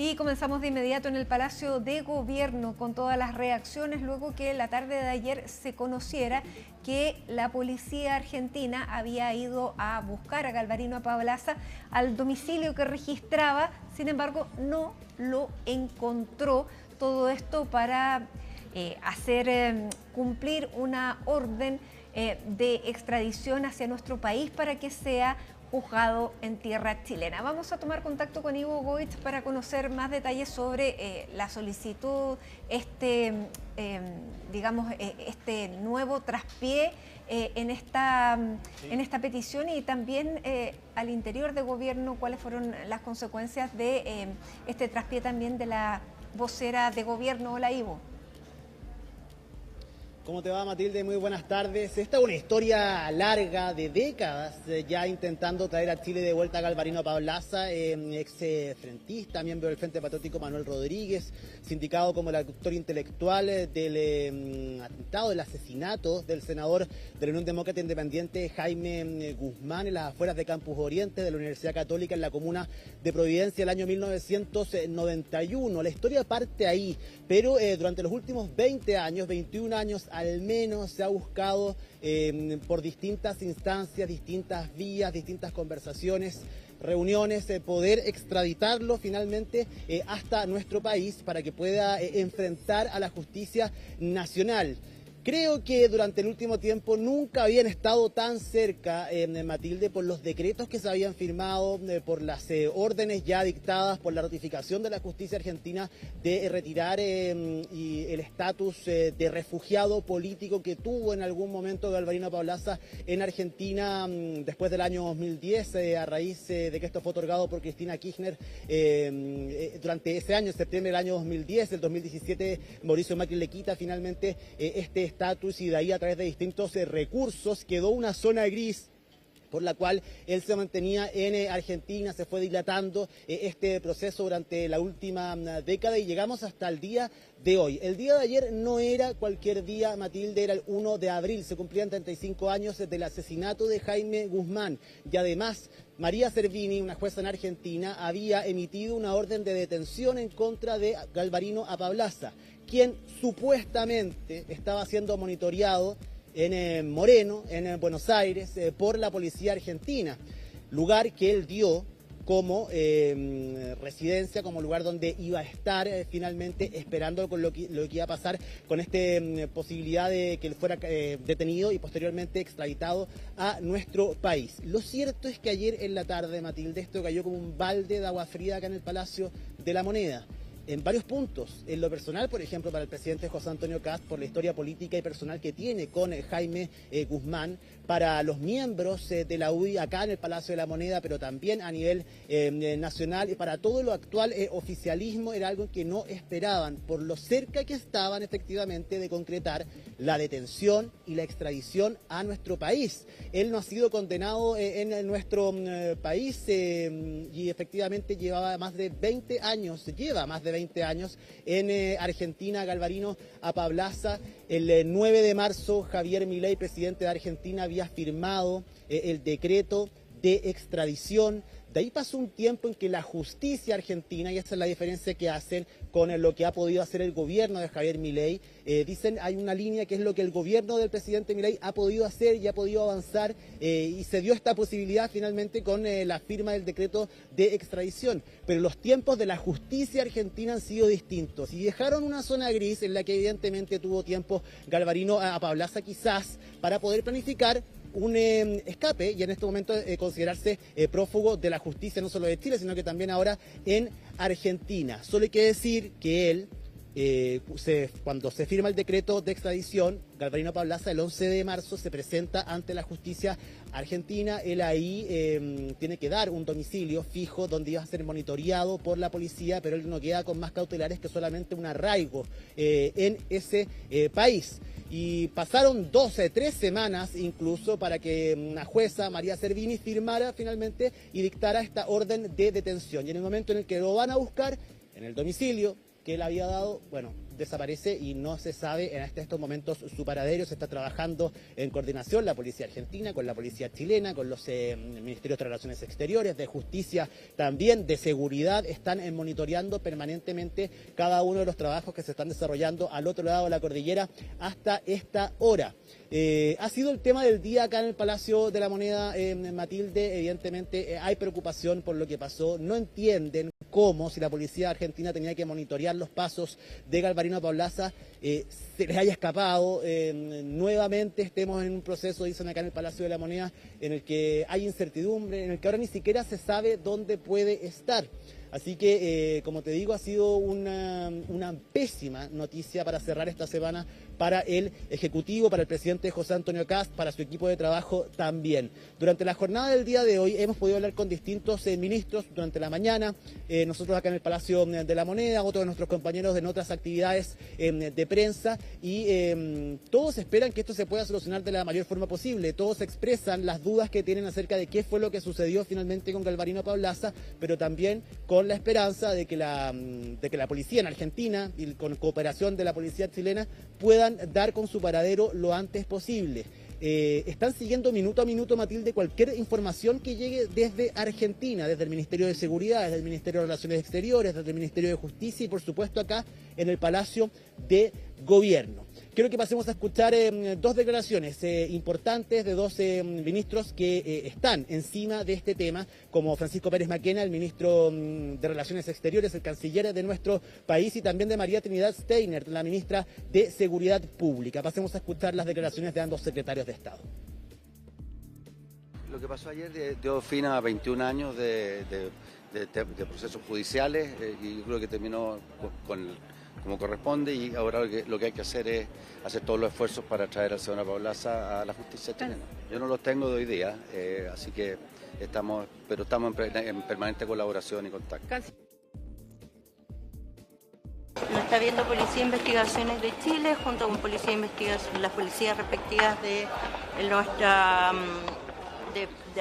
Y comenzamos de inmediato en el Palacio de Gobierno con todas las reacciones luego que la tarde de ayer se conociera que la policía argentina había ido a buscar a Galvarino Apablaza al domicilio que registraba, sin embargo no lo encontró. Todo esto para hacer cumplir una orden de extradición hacia nuestro país para que sea juzgado en tierra chilena. Vamos a tomar contacto con Ivo Goich para conocer más detalles sobre la solicitud, este nuevo traspié en esta petición y también al interior de gobierno cuáles fueron las consecuencias de este traspié también de la vocera de gobierno. Hola, Ivo. ¿Cómo te va, Matilde? Muy buenas tardes. Esta es una historia larga de décadas, ya intentando traer a Chile de vuelta a Galvarino Apablaza, ex frentista, miembro del Frente Patriótico Manuel Rodríguez, sindicado como el actor intelectual del atentado, del asesinato del senador de la Unión Demócrata Independiente Jaime Guzmán en las afueras de Campus Oriente de la Universidad Católica en la comuna de Providencia el año 1991. La historia parte ahí, pero durante los últimos 21 años, al menos se ha buscado por distintas instancias, distintas vías, distintas conversaciones, reuniones, poder extraditarlo finalmente hasta nuestro país para que pueda enfrentar a la justicia nacional. Creo que durante el último tiempo nunca habían estado tan cerca, Matilde, por los decretos que se habían firmado, por las órdenes ya dictadas, por la ratificación de la justicia argentina de retirar el estatus de refugiado político que tuvo en algún momento Galvarino Apablaza en Argentina después del año 2010, a raíz de que esto fue otorgado por Cristina Kirchner durante ese año, en septiembre del año 2010, el 2017 Mauricio Macri le quita finalmente este estatus y de ahí a través de distintos recursos quedó una zona gris por la cual él se mantenía en Argentina. Se fue dilatando este proceso durante la última década y llegamos hasta el día de hoy. El día de ayer no era cualquier día, Matilde, era el 1 de abril, se cumplían 35 años del asesinato de Jaime Guzmán y además María Servini, una jueza en Argentina, había emitido una orden de detención en contra de Galvarino Apablaza, quien supuestamente estaba siendo monitoreado en Moreno, en Buenos Aires, por la policía argentina, lugar que él dio como residencia, como lugar donde iba a estar finalmente esperando con lo que iba a pasar con esta posibilidad de que él fuera detenido y posteriormente extraditado a nuestro país. Lo cierto es que ayer en la tarde, Matilde, esto cayó como un balde de agua fría acá en el Palacio de la Moneda. En varios puntos, en lo personal, por ejemplo, para el presidente José Antonio Kast, por la historia política y personal que tiene con Jaime Guzmán, para los miembros de la UDI acá en el Palacio de la Moneda, pero también a nivel nacional, y para todo lo actual oficialismo, era algo que no esperaban, por lo cerca que estaban efectivamente de concretar la detención y la extradición a nuestro país. Él no ha sido condenado en nuestro país y efectivamente lleva más de 20 años en Argentina. Galvarino Apablaza, el 9 de marzo, Javier Milei, presidente de Argentina, había firmado el decreto de extradición. De ahí pasó un tiempo en que la justicia argentina, y esa es la diferencia que hacen con lo que ha podido hacer el gobierno de Javier Milei, dicen hay una línea que es lo que el gobierno del presidente Milei ha podido hacer y ha podido avanzar y se dio esta posibilidad finalmente con la firma del decreto de extradición. Pero los tiempos de la justicia argentina han sido distintos y dejaron una zona gris en la que evidentemente tuvo tiempo Galvarino Apablaza quizás para poder planificar un escape y en este momento considerarse prófugo de la justicia no solo de Chile, sino que también ahora en Argentina. Solo hay que decir que él, cuando se firma el decreto de extradición, Galvarino Apablaza el 11 de marzo se presenta ante la justicia argentina. Él ahí tiene que dar un domicilio fijo donde iba a ser monitoreado por la policía, pero él no queda con más cautelares que solamente un arraigo en ese país. Y pasaron 3 semanas incluso para que una jueza, María Servini, firmara finalmente y dictara esta orden de detención. Y en el momento en el que lo van a buscar, en el domicilio que él había dado, bueno, desaparece y no se sabe en estos momentos su paradero. Se está trabajando en coordinación la policía argentina con la policía chilena, con los ministerios de Relaciones Exteriores, de Justicia, también de Seguridad. Están monitoreando permanentemente cada uno de los trabajos que se están desarrollando al otro lado de la cordillera hasta esta hora. Ha sido el tema del día acá en el Palacio de la Moneda, Matilde. Evidentemente hay preocupación por lo que pasó. No entienden cómo, si la policía argentina tenía que monitorear los pasos de Galvarino Paulaza, se les haya escapado. Nuevamente estemos en un proceso, dicen acá en el Palacio de la Moneda, en el que hay incertidumbre, en el que ahora ni siquiera se sabe dónde puede estar. Así que, como te digo, ha sido una pésima noticia para cerrar esta semana para el Ejecutivo, para el presidente José Antonio Kast, para su equipo de trabajo también. Durante la jornada del día de hoy hemos podido hablar con distintos ministros durante la mañana, nosotros acá en el Palacio de la Moneda, otros de nuestros compañeros en otras actividades de prensa, y todos esperan que esto se pueda solucionar de la mayor forma posible. Todos expresan las dudas que tienen acerca de qué fue lo que sucedió finalmente con Galvarino Paulaza, pero también con la esperanza de que la policía en Argentina y con cooperación de la policía chilena puedan dar con su paradero lo antes posible. Están siguiendo minuto a minuto, Matilde, cualquier información que llegue desde Argentina, desde el Ministerio de Seguridad, desde el Ministerio de Relaciones Exteriores, desde el Ministerio de Justicia y por supuesto acá en el Palacio de Gobierno. Quiero que pasemos a escuchar dos declaraciones importantes de dos ministros que están encima de este tema, como Francisco Pérez Maquena, el ministro de Relaciones Exteriores, el canciller de nuestro país, y también de María Trinidad Steiner, la ministra de Seguridad Pública. Pasemos a escuchar las declaraciones de ambos secretarios de Estado. Lo que pasó ayer dio fin a 21 años de procesos judiciales y yo creo que terminó como corresponde, y ahora lo que hay que hacer es hacer todos los esfuerzos para traer al señor Paulaza a la justicia chilena. Yo no los tengo de hoy día, así que estamos en permanente colaboración y contacto. Nos está viendo Policía de Investigaciones de Chile junto con las policías respectivas de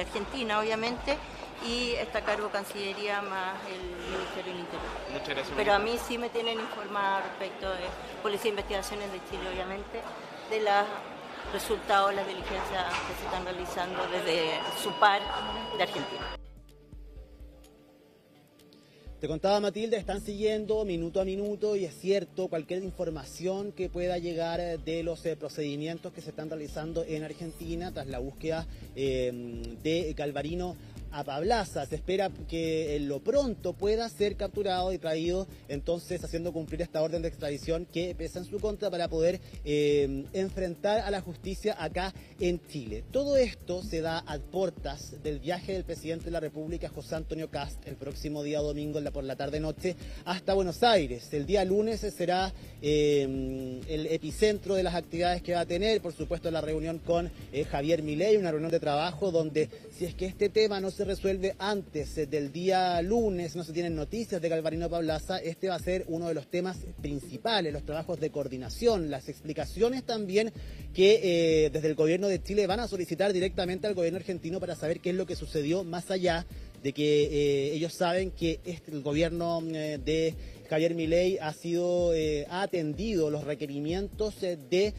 Argentina, obviamente, y está a cargo Cancillería más el Ministerio del Interior. Muchas gracias. Pero a mí sí me tienen informada respecto de Policía de Investigaciones de Chile, obviamente, de los resultados, las diligencias que se están realizando desde su par de Argentina. Te contaba, Matilde, están siguiendo minuto a minuto, y es cierto, cualquier información que pueda llegar de los procedimientos que se están realizando en Argentina tras la búsqueda de Galvarino Paulaza. Se espera que lo pronto pueda ser capturado y traído, entonces haciendo cumplir esta orden de extradición que pesa en su contra para poder enfrentar a la justicia acá en Chile. Todo esto se da a portas del viaje del presidente de la República, José Antonio Kast, el próximo día domingo por la tarde-noche hasta Buenos Aires. El día lunes será el epicentro de las actividades que va a tener, por supuesto, la reunión con Javier Milei, una reunión de trabajo donde, si es que este tema no se resuelve antes del día lunes, no se tienen noticias de Galvarino Paulaza, este va a ser uno de los temas principales, los trabajos de coordinación, las explicaciones también que desde el gobierno de Chile van a solicitar directamente al gobierno argentino para saber qué es lo que sucedió, más allá de que ellos saben que el gobierno de Javier Milei ha atendido los requerimientos de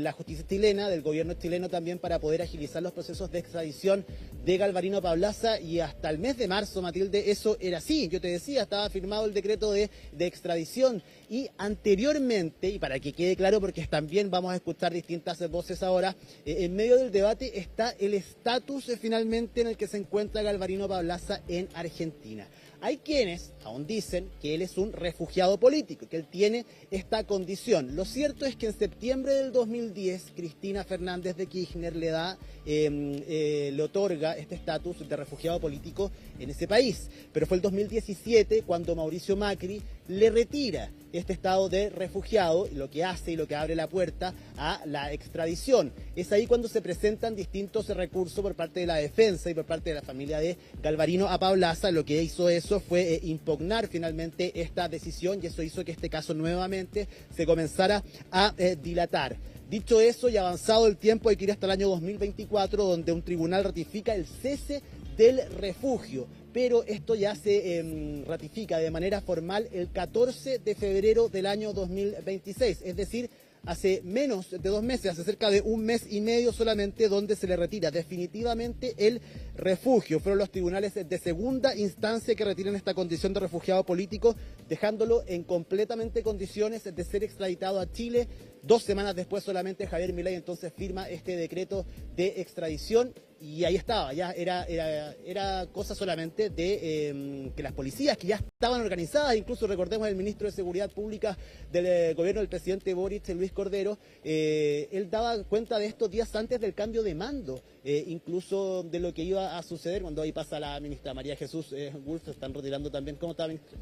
la justicia chilena, del gobierno chileno también, para poder agilizar los procesos de extradición de Galvarino Paulaza, y hasta el mes de marzo, Matilde, eso era así. Yo te decía, estaba firmado el decreto de extradición, y anteriormente, y para que quede claro, porque también vamos a escuchar distintas voces ahora, en medio del debate está el estatus finalmente en el que se encuentra Galvarino Paulaza en Argentina. Hay quienes aún dicen que él es un refugiado político, que él tiene esta condición. Lo cierto es que en septiembre del 2010, Cristina Fernández de Kirchner le otorga este estatus de refugiado político en ese país. Pero fue el 2017 cuando Mauricio Macri le retira este estado de refugiado, lo que hace y lo que abre la puerta a la extradición. Es ahí cuando se presentan distintos recursos por parte de la defensa y por parte de la familia de Galvarino Paulaza. Lo que hizo eso fue impugnar finalmente esta decisión, y eso hizo que este caso nuevamente se comenzara a dilatar. Dicho eso, y avanzado el tiempo, hay que ir hasta el año 2024, donde un tribunal ratifica el cese del refugio. pero esto ya se ratifica de manera formal el 14 de febrero del año 2026, es decir, hace menos de 2 meses, hace cerca de 1 mes y medio solamente, donde se le retira definitivamente el refugio. Fueron los tribunales de segunda instancia que retiran esta condición de refugiado político, dejándolo en completamente condiciones de ser extraditado a Chile. 2 semanas después solamente Javier Milei entonces firma este decreto de extradición. Y ahí estaba, ya era cosa solamente de que las policías que ya estaban organizadas, incluso recordemos el ministro de Seguridad Pública del gobierno del presidente Boric, Luis Cordero, él daba cuenta de esto días antes del cambio de mando, incluso de lo que iba a suceder cuando ahí pasa la ministra María Jesús Wolf, se están retirando también. ¿Cómo está, ministra?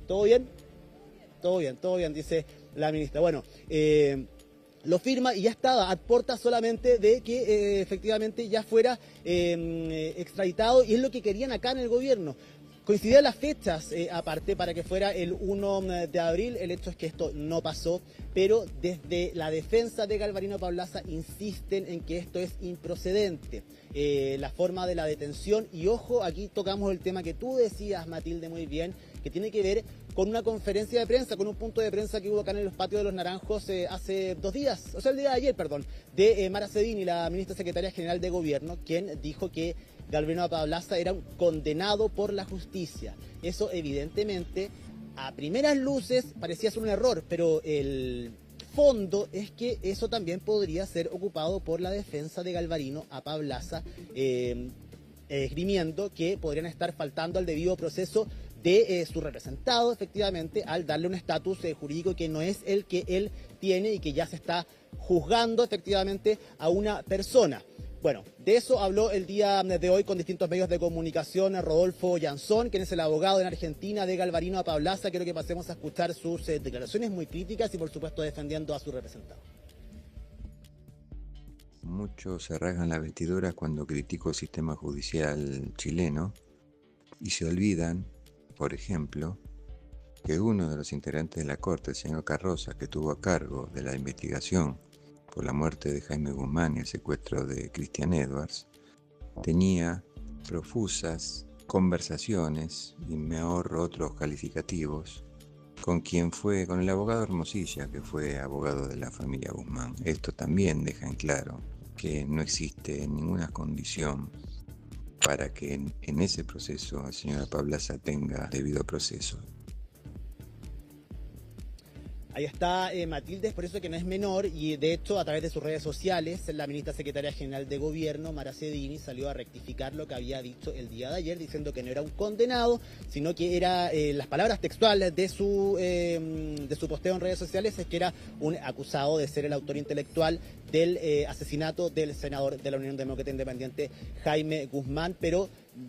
¿Todo bien? Todo bien, dice la ministra. Bueno, lo firma y ya estaba a puertas solamente de que efectivamente ya fuera extraditado, y es lo que querían acá en el gobierno. Coincidían las fechas aparte para que fuera el 1 de abril, el hecho es que esto no pasó, pero desde la defensa de Galvarino Paulaza insisten en que esto es improcedente, la forma de la detención, y ojo, aquí tocamos el tema que tú decías, Matilde, muy bien, que tiene que ver con una conferencia de prensa, con un punto de prensa que hubo acá en los patios de los Naranjos hace 2 días, o sea, el día de ayer, perdón, de Mara Cedini, la ministra secretaria general de Gobierno, quien dijo que Galvarino Paulaza era un condenado por la justicia. Eso evidentemente, a primeras luces, parecía ser un error, pero el fondo es que eso también podría ser ocupado por la defensa de Galvarino a Paulaza, esgrimiendo que podrían estar faltando al debido proceso de su representado, efectivamente, al darle un estatus jurídico que no es el que él tiene y que ya se está juzgando efectivamente a una persona. Bueno, de eso habló el día de hoy con distintos medios de comunicación Rodolfo Llanzón, quien es el abogado en Argentina de Galvarino Paulaza. Quiero que pasemos a escuchar sus declaraciones muy críticas y por supuesto defendiendo a su representado. Muchos se rasgan las vestiduras cuando critico el sistema judicial chileno y se olvidan, por ejemplo, que uno de los integrantes de la Corte, el señor Carroza, que tuvo a cargo de la investigación por la muerte de Jaime Guzmán y el secuestro de Christian Edwards, tenía profusas conversaciones, y me ahorro otros calificativos, con el abogado Hermosilla, que fue abogado de la familia Guzmán. Esto también deja en claro que no existe ninguna condición para que en ese proceso la señora Paulaza tenga debido proceso. Ahí está Matilde, es por eso que no es menor, y de hecho a través de sus redes sociales la ministra secretaria general de Gobierno, Mara Cedini, salió a rectificar lo que había dicho el día de ayer, diciendo que no era un condenado, sino que era, las palabras textuales de su posteo en redes sociales, es que era un acusado de ser el autor intelectual del asesinato del senador de la Unión Demócrata Independiente, Jaime Guzmán, pero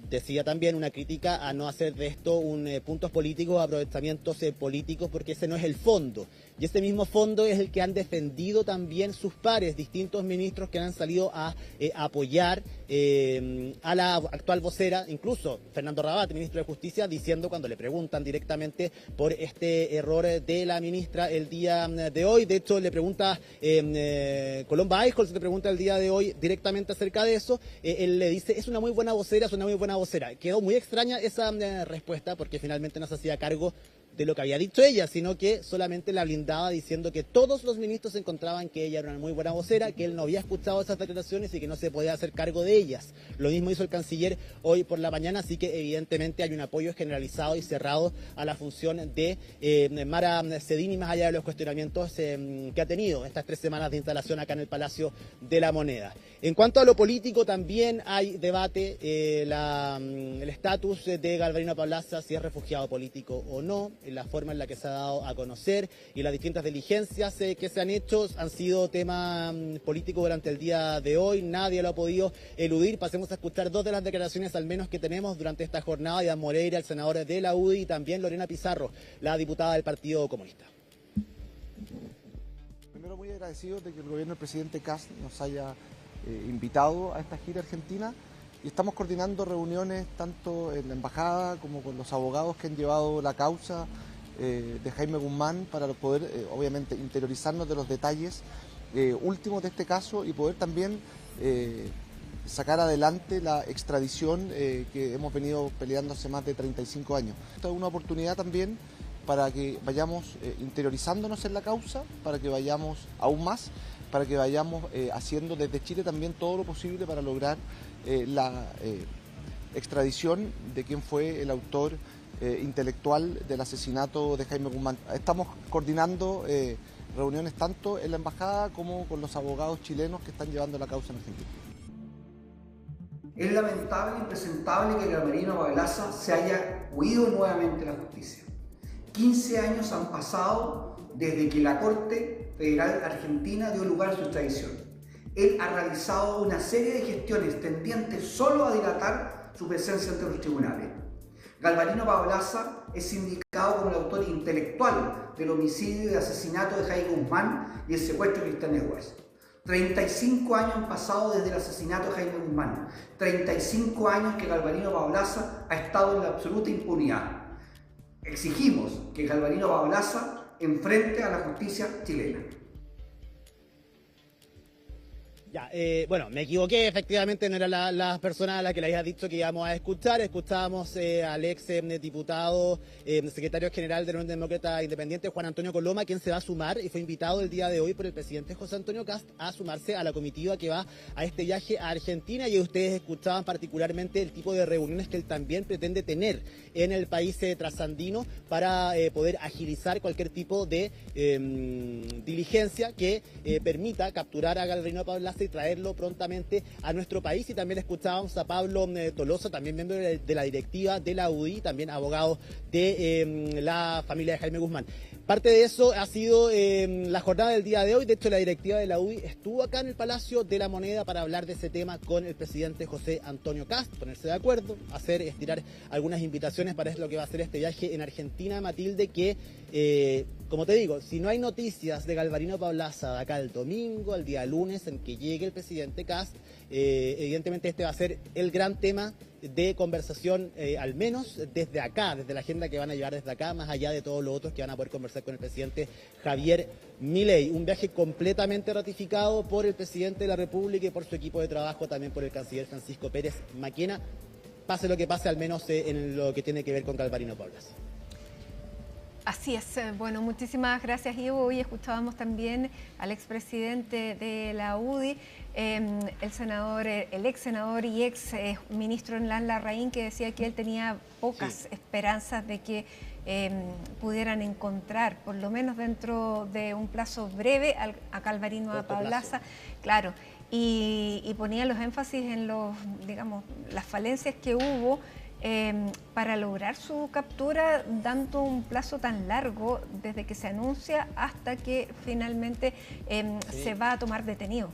decía también una crítica a no hacer de esto puntos políticos, aprovechamientos políticos, porque ese no es el fondo. Y ese mismo fondo es el que han defendido también sus pares, distintos ministros que han salido a apoyar a la actual vocera, incluso Fernando Rabat, ministro de Justicia, diciendo cuando le preguntan directamente por este error de la ministra el día de hoy. De hecho, le pregunta Colomba Eichholz, le pregunta el día de hoy directamente acerca de eso. Él le dice, es una muy buena vocera, es una muy buena vocera. Quedó muy extraña esa respuesta porque finalmente no se hacía cargo de lo que había dicho ella, sino que solamente la blindaba diciendo que todos los ministros encontraban que ella era una muy buena vocera, que él no había escuchado esas declaraciones y que no se podía hacer cargo de ellas. Lo mismo hizo el canciller hoy por la mañana, así que evidentemente hay un apoyo generalizado y cerrado a la función de Mara Cedini, más allá de los cuestionamientos que ha tenido estas 3 semanas de instalación acá en el Palacio de la Moneda. En cuanto a lo político, también hay debate, el estatus de Galvarino Paulaza, si es refugiado político o no, la forma en la que se ha dado a conocer y las distintas diligencias que se han hecho han sido tema político durante el día de hoy, nadie lo ha podido eludir. Pasemos a escuchar 2 de las declaraciones al menos que tenemos durante esta jornada, Iván Moreira, el senador de la UDI, y también Lorena Pizarro, la diputada del Partido Comunista. Primero, muy agradecidos de que el gobierno del presidente Kast nos haya invitado a esta gira argentina, y estamos coordinando reuniones tanto en la embajada como con los abogados que han llevado la causa de Jaime Guzmán para poder obviamente interiorizarnos de los detalles últimos de este caso y poder también sacar adelante la extradición que hemos venido peleando hace más de 35 años. Esta es una oportunidad también para que vayamos interiorizándonos en la causa, para que vayamos aún más, para que vayamos haciendo desde Chile también todo lo posible para lograr la extradición de quien fue el autor intelectual del asesinato de Jaime Guzmán. Estamos coordinando reuniones tanto en la embajada como con los abogados chilenos que están llevando la causa en Argentina. Es lamentable y impresentable que Galvarino Pablaza se haya huido nuevamente de la justicia. 15 años han pasado desde que la Corte Federal Argentina dio lugar a su extradición. Él ha realizado una serie de gestiones tendientes solo a dilatar su presencia ante los tribunales. Galvarino Pablaza es indicado como el autor intelectual del homicidio y asesinato de Jaime Guzmán y el secuestro de Cristian Edwards. 35 años han pasado desde el asesinato de Jaime Guzmán. 35 años que Galvarino Pablaza ha estado en la absoluta impunidad. Exigimos que Galvarino Pablaza enfrente a la justicia chilena. Ya, bueno, me equivoqué, efectivamente no era la persona a la que le había dicho que íbamos a escuchar. Escuchábamos al ex diputado, secretario general de la Unión Demócrata Independiente, Juan Antonio Coloma, quien se va a sumar y fue invitado el día de hoy por el presidente José Antonio Kast a sumarse a la comitiva que va a este viaje a Argentina, y ustedes escuchaban particularmente el tipo de reuniones que él también pretende tener en el país trasandino para poder agilizar cualquier tipo de diligencia que permita capturar a Galvarino Pablaza y traerlo prontamente a nuestro país. Y también escuchábamos a Pablo Tolosa, también miembro de la directiva de la UDI, también abogado de la familia de Jaime Guzmán. Parte de eso ha sido la jornada del día de hoy. De hecho, la directiva de la UDI estuvo acá en el Palacio de la Moneda para hablar de ese tema con el presidente José Antonio Kast, ponerse de acuerdo, estirar algunas invitaciones para lo que va a ser este viaje en Argentina, Matilde, que, como te digo, si no hay noticias de Galvarino Pablaza de acá el domingo, el día lunes en que llegue el presidente Kast, evidentemente este va a ser el gran tema de conversación, al menos desde acá, desde la agenda que van a llevar desde acá, más allá de todos los otros que van a poder conversar con el presidente Javier Milei. Un viaje completamente ratificado por el presidente de la República y por su equipo de trabajo, también por el canciller Francisco Pérez Maquena, pase lo que pase, al menos en lo que tiene que ver con Galvarino Pablaza. Así es. Bueno, muchísimas gracias, Ivo. Hoy escuchábamos también al expresidente de la UDI, el ex senador y ex ministro Hernán Larraín, que decía que él tenía pocas esperanzas de que pudieran encontrar, por lo menos dentro de un plazo breve, a Galvarino Pablaza. Claro. Y ponía los énfasis en las falencias que hubo para lograr su captura, dando un plazo tan largo desde que se anuncia hasta que finalmente se va a tomar detenido.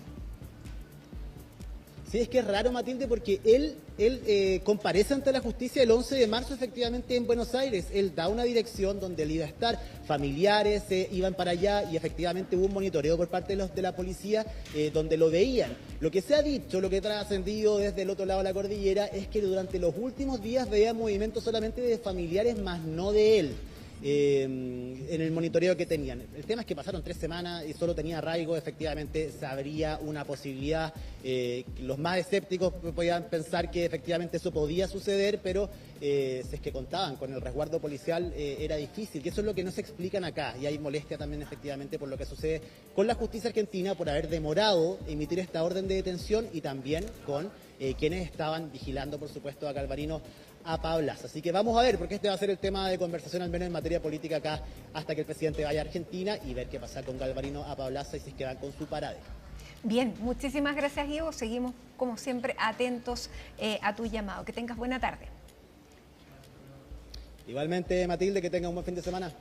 Sí, es que es raro, Matilde, porque él comparece ante la justicia el 11 de marzo efectivamente en Buenos Aires. Él da una dirección donde él iba a estar, familiares iban para allá y efectivamente hubo un monitoreo por parte de la policía donde lo veían. Lo que se ha dicho, lo que ha trascendido desde el otro lado de la cordillera es que durante los últimos días veía movimientos solamente de familiares, más no de él. En el monitoreo que tenían. El tema es que pasaron 3 semanas y solo tenía arraigo. Efectivamente se abría una posibilidad. Los más escépticos podían pensar que efectivamente eso podía suceder, pero si es que contaban con el resguardo policial era difícil, que eso es lo que no se explican acá, y hay molestia también efectivamente por lo que sucede con la justicia argentina por haber demorado emitir esta orden de detención, y también con quienes estaban vigilando, por supuesto, a Galvarino Pablaza. Así que vamos a ver, porque este va a ser el tema de conversación, al menos en materia política acá, hasta que el presidente vaya a Argentina, y ver qué pasa con Galvarino Pablaza y si es que van con su paradero. Bien, muchísimas gracias, Ivo. Seguimos, como siempre, atentos a tu llamado. Que tengas buena tarde. Igualmente, Matilde, que tenga un buen fin de semana.